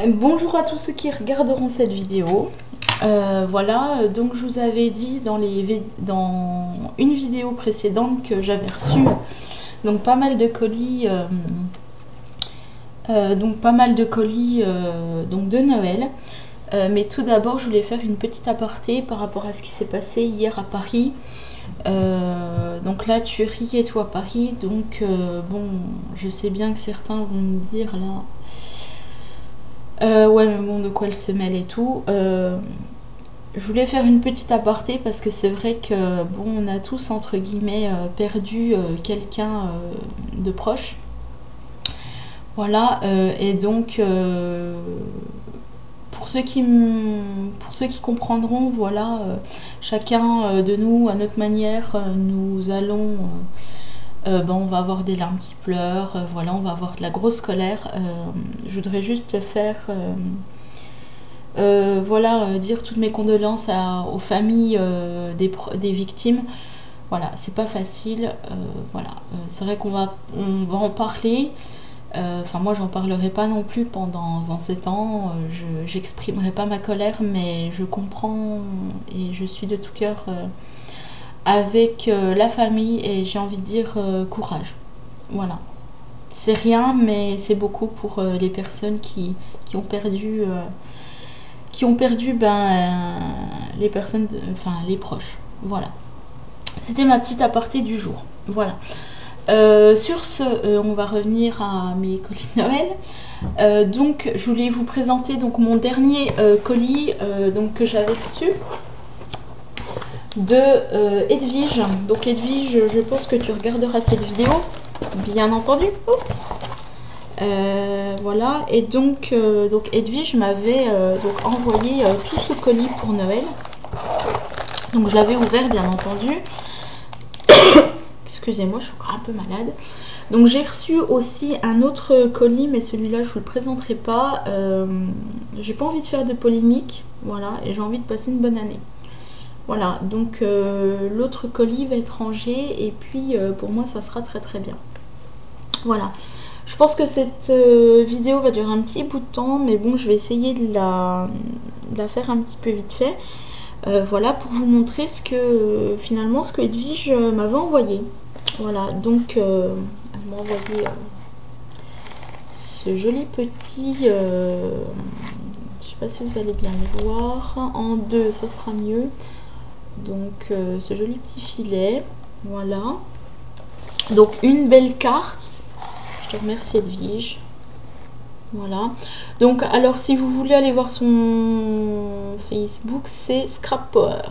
Bonjour à tous ceux qui regarderont cette vidéo. Voilà, donc je vous avais dit dans une vidéo précédente que j'avais reçu donc pas mal de colis, donc de Noël. Mais tout d'abord, je voulais faire une petite aparté par rapport à ce qui s'est passé hier à Paris. Donc la tuerie et tout à Paris. Donc bon, je sais bien que certains vont me dire là. Ouais, mais bon, de quoi elle se mêle et tout. Je voulais faire une petite aparté parce que c'est vrai que, bon, on a tous, entre guillemets, perdu quelqu'un de proche. Voilà, et donc, pour ceux qui comprendront, voilà, chacun de nous, à notre manière, nous allons... on va avoir des larmes qui pleurent, voilà, on va avoir de la grosse colère. Je voudrais juste faire, voilà, dire toutes mes condoléances aux familles des victimes. Voilà, c'est pas facile. Voilà, c'est vrai qu'on va en parler. Enfin, moi, j'en parlerai pas non plus pendant ces temps. J'exprimerai pas ma colère, mais je comprends et je suis de tout cœur avec la famille et j'ai envie de dire courage. Voilà. C'est rien, mais c'est beaucoup pour les personnes qui ont perdu, les personnes, enfin les proches. Voilà. C'était ma petite aparté du jour. Voilà. Sur ce, on va revenir à mes colis de Noël. Donc, je voulais vous présenter donc mon dernier colis donc que j'avais reçu de Edwige. Donc Edwige, je pense que tu regarderas cette vidéo, bien entendu. Oups. Voilà, et donc Edwige m'avait donc envoyé tout ce colis pour Noël. Donc je l'avais ouvert, bien entendu. Excusez-moi, je suis encore un peu malade. Donc j'ai reçu aussi un autre colis, mais celui-là je vous le présenterai pas. J'ai pas envie de faire de polémique, voilà, et j'ai envie de passer une bonne année. Voilà, donc l'autre colis va être rangé et puis pour moi ça sera très très bien. Voilà, je pense que cette vidéo va durer un petit bout de temps, mais bon, je vais essayer de la faire un petit peu vite fait. Voilà, pour vous montrer finalement ce que Edwige m'avait envoyé. Voilà, donc elle m'a envoyé ce joli petit... je sais pas si vous allez bien le voir. En deux, ça sera mieux. Donc ce joli petit filet, voilà. Donc une belle carte. Je te remercie Edwige. Voilà. Donc alors si vous voulez aller voir son Facebook, c'est Scrap Power.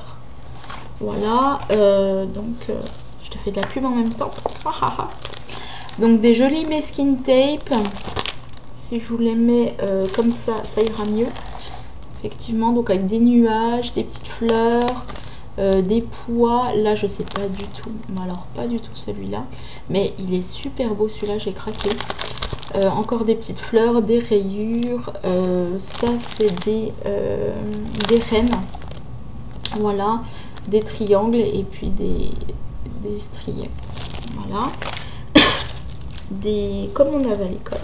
Voilà. Je te fais de la pub en même temps. Donc des jolis masking tape. Si je vous les mets comme ça, ça ira mieux. Effectivement, donc avec des nuages, des petites fleurs. Des pois, là je sais pas du tout, alors pas du tout celui-là, mais il est super beau celui-là, j'ai craqué. Encore des petites fleurs, des rayures, ça c'est des rennes, voilà, des triangles et puis des striés, voilà, comme on avait à l'école,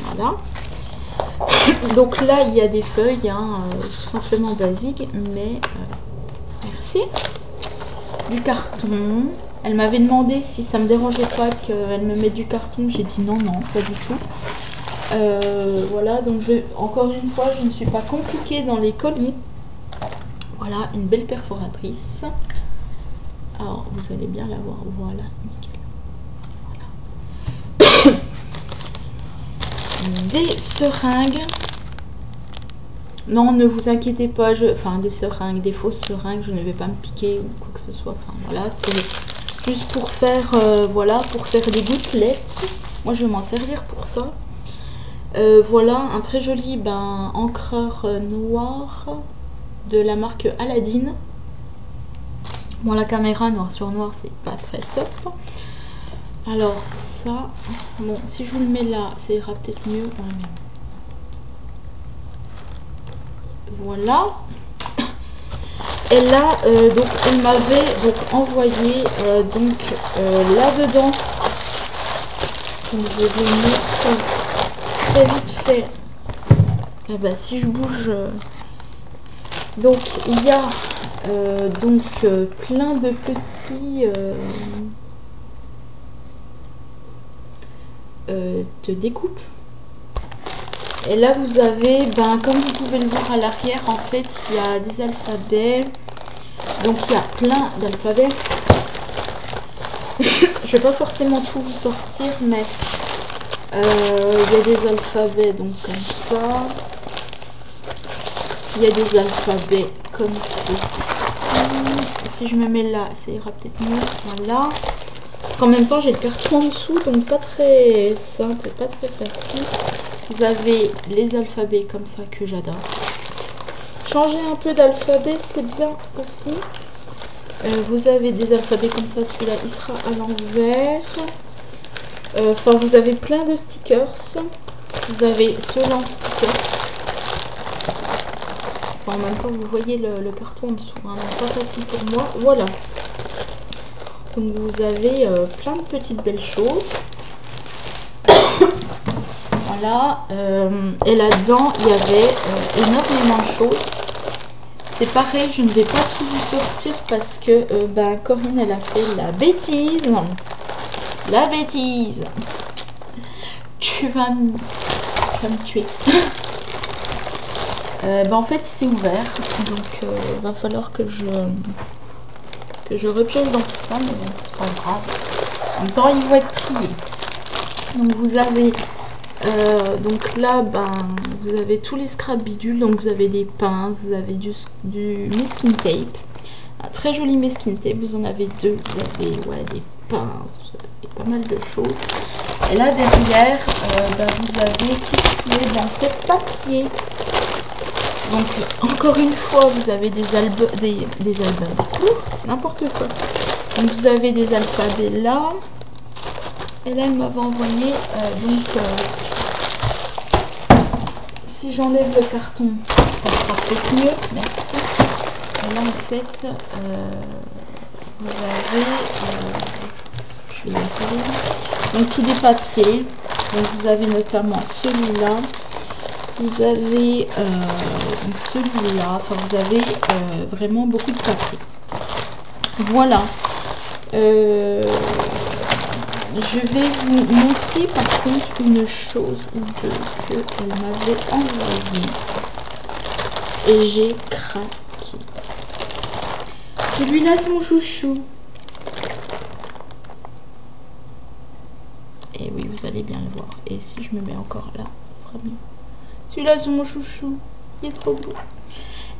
voilà. Donc là, il y a des feuilles, hein, tout simplement basiques, mais merci. Du carton. Elle m'avait demandé si ça me dérangeait pas qu'elle me mette du carton. J'ai dit non, non, pas du tout. Voilà, donc encore une fois, je ne suis pas compliquée dans les colis. Voilà, une belle perforatrice. Alors, vous allez bien la voir. Voilà, nickel. Voilà. Des seringues. Non, ne vous inquiétez pas, enfin des seringues, des fausses seringues, je ne vais pas me piquer ou quoi que ce soit. Enfin voilà, c'est juste pour faire, voilà, pour faire des gouttelettes. Moi, je vais m'en servir pour ça. Voilà, un très joli encreur noir de la marque Aladdin. Bon, la caméra noir sur noir, c'est pas très top. Alors ça, bon, si je vous le mets là, ça ira peut-être mieux. Voilà. Et là, donc elle m'avait donc envoyé là dedans. Donc je vais vous mettre très vite fait. Eh ben, si je bouge... Donc, il y a plein de petits de découpes. Et là, vous avez, comme vous pouvez le voir à l'arrière, en fait, il y a des alphabets. Donc, il y a plein d'alphabets. Je vais pas forcément tout vous sortir, mais il y a des alphabets donc comme ça. Il y a des alphabets comme ceci. Si je me mets là, ça ira peut-être mieux. Voilà. Parce qu'en même temps, j'ai le carton en dessous, donc pas très simple, pas très facile. Vous avez les alphabets comme ça que j'adore. Changer un peu d'alphabet, c'est bien aussi. Vous avez des alphabets comme ça, celui-là il sera à l'envers. Enfin, vous avez plein de stickers. Vous avez ce lance stickers. Enfin, en même temps, vous voyez le carton en dessous, hein, donc pas facile pour moi. Voilà. Donc vous avez plein de petites belles choses. Voilà. Et là-dedans, il y avait énormément de choses. C'est pareil, je ne vais pas tout vous sortir parce que Corinne, elle a fait la bêtise. La bêtise. Tu vas me tuer. En fait, il s'est ouvert. Donc, va falloir que je repioche dans tout ça. Mais bon, c'est pas grave. En même temps, il va être trié. Donc, vous avez... donc là, vous avez tous les scrap bidules. Donc vous avez des pinces, vous avez du masking tape, un très joli masking tape. Vous en avez deux. Vous avez des pinces, vous avez pas mal de choses. Et là derrière, vous avez tout ce qui est dans ce papier. Donc encore une fois, vous avez des albums, n'importe quoi. Donc vous avez des alphabets là. Et là, elle m'avait envoyé si j'enlève le carton, ça sera peut-être mieux. Merci. Et là, en fait, vous avez, je vais y arriver. Donc tous des papiers. Donc vous avez notamment celui-là. Vous avez celui-là. Enfin, vous avez vraiment beaucoup de papier. Voilà. Je vais vous montrer par contre une chose ou deux qu'elle m'avait envoyée et j'ai craqué. Celui-là, c'est mon chouchou. Et oui, vous allez bien le voir. Et si je me mets encore là, ça sera mieux. Celui-là, c'est mon chouchou. Il est trop beau.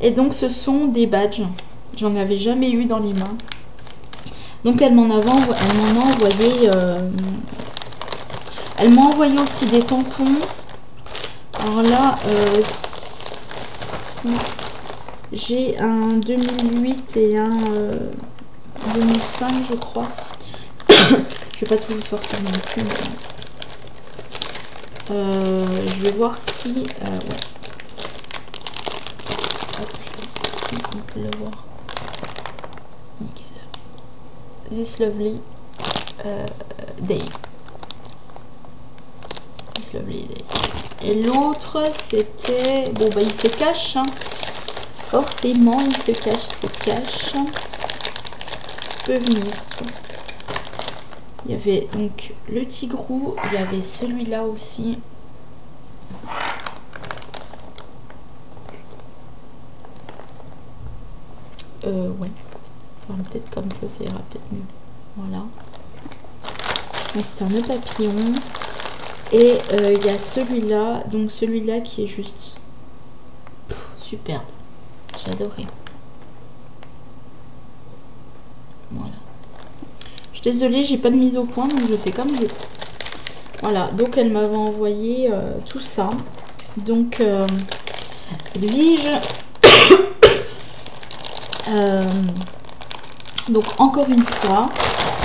Et donc, ce sont des badges. J'en avais jamais eu dans les mains. Donc elle m'en a envoyé, elle m'a envoyé aussi des tampons. Alors là, j'ai un 2008 et un 2005 je crois. Je vais pas tout vous sortir non plus. Je vais voir si, ouais. Hop, si on peut le voir. Nickel. This lovely day. This lovely day. Et l'autre, c'était... Bon, il se cache. Hein. Forcément, il se cache, il se cache. Il peut venir. Il y avait donc le tigrou. Il y avait celui-là aussi. Ouais. Enfin, peut-être comme ça, ça ira peut-être mieux. Voilà. Donc c'est un nœud papillon. Et il y a celui-là. Donc celui-là qui est juste superbe. J'ai adoré. Voilà. Je suis désolée, j'ai pas de mise au point, donc je fais comme je peux. Voilà. Donc elle m'avait envoyé tout ça. Donc Edwige. Donc encore une fois,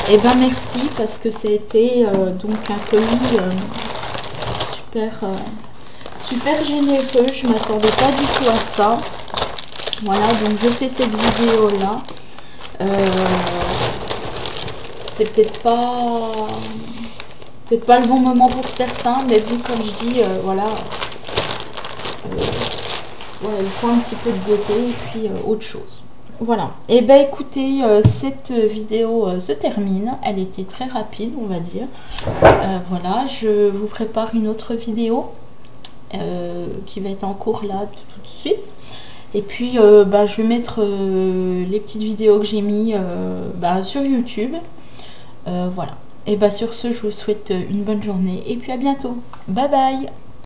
et merci parce que c'était donc un colis super généreux. Je m'attendais pas du tout à ça. Voilà, donc je fais cette vidéo là. C'est peut-être pas Peut-être pas le bon moment pour certains, mais bon, comme je dis, voilà. Voilà, il faut un petit peu de gaieté et puis autre chose. Voilà. Et ben écoutez, cette vidéo se termine. Elle était très rapide, on va dire. Voilà, je vous prépare une autre vidéo qui va être en cours là tout de suite. Et puis, je vais mettre les petites vidéos que j'ai mis sur YouTube. Voilà. Et sur ce, je vous souhaite une bonne journée et puis à bientôt. Bye bye!